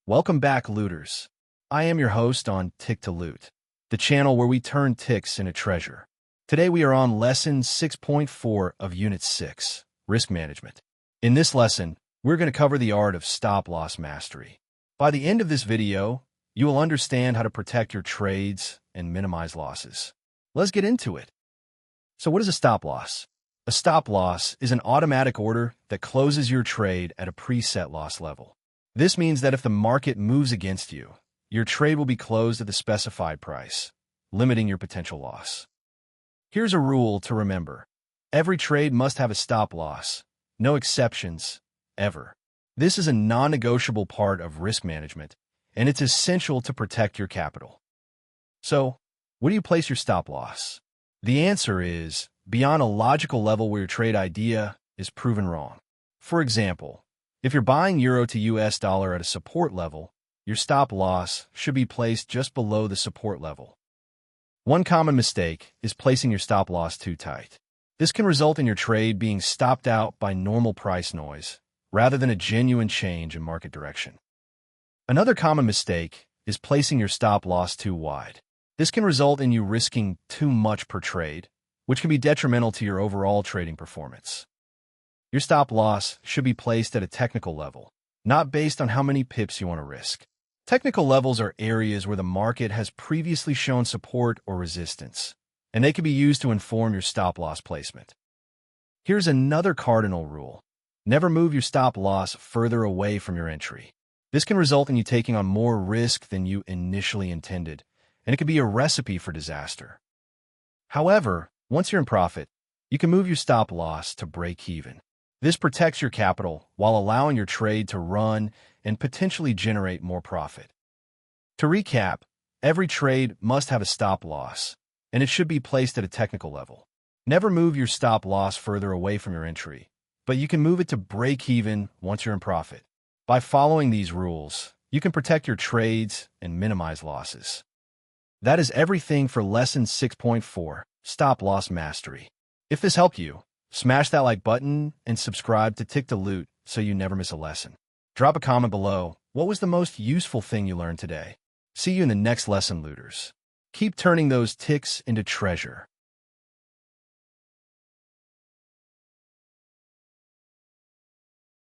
Welcome back, looters. I am your host on Tick to Loot, the channel where we turn ticks into treasure. Today we are on Lesson 6.4 of Unit 6, Risk Management. In this lesson, we're going to cover the art of stop-loss mastery. By the end of this video, you will understand how to protect your trades and minimize losses. Let's get into it. So what is a stop-loss? A stop-loss is an automatic order that closes your trade at a preset loss level. This means that if the market moves against you, your trade will be closed at the specified price, limiting your potential loss. Here's a rule to remember. Every trade must have a stop-loss. No exceptions, ever. This is a non-negotiable part of risk management, and it's essential to protect your capital. So, where do you place your stop-loss? The answer is beyond a logical level where your trade idea is proven wrong. For example, if you're buying euro to US dollar at a support level, your stop-loss should be placed just below the support level. One common mistake is placing your stop-loss too tight. This can result in your trade being stopped out by normal price noise, rather than a genuine change in market direction. Another common mistake is placing your stop-loss too wide. This can result in you risking too much per trade, which can be detrimental to your overall trading performance. Your stop-loss should be placed at a technical level, not based on how many pips you want to risk. Technical levels are areas where the market has previously shown support or resistance, and they can be used to inform your stop-loss placement. Here's another cardinal rule. Never move your stop-loss further away from your entry. This can result in you taking on more risk than you initially intended, and it could be a recipe for disaster. However, once you're in profit, you can move your stop-loss to break even. This protects your capital while allowing your trade to run and potentially generate more profit. To recap, every trade must have a stop-loss, and it should be placed at a technical level. Never move your stop-loss further away from your entry, but you can move it to break even once you're in profit. By following these rules, you can protect your trades and minimize losses. That is everything for Lesson 6.4, Stop-Loss Mastery. If this helped you, smash that like button and subscribe to Tick to Loot so you never miss a lesson. Drop a comment below. What was the most useful thing you learned today? See you in the next lesson, looters. Keep turning those ticks into treasure.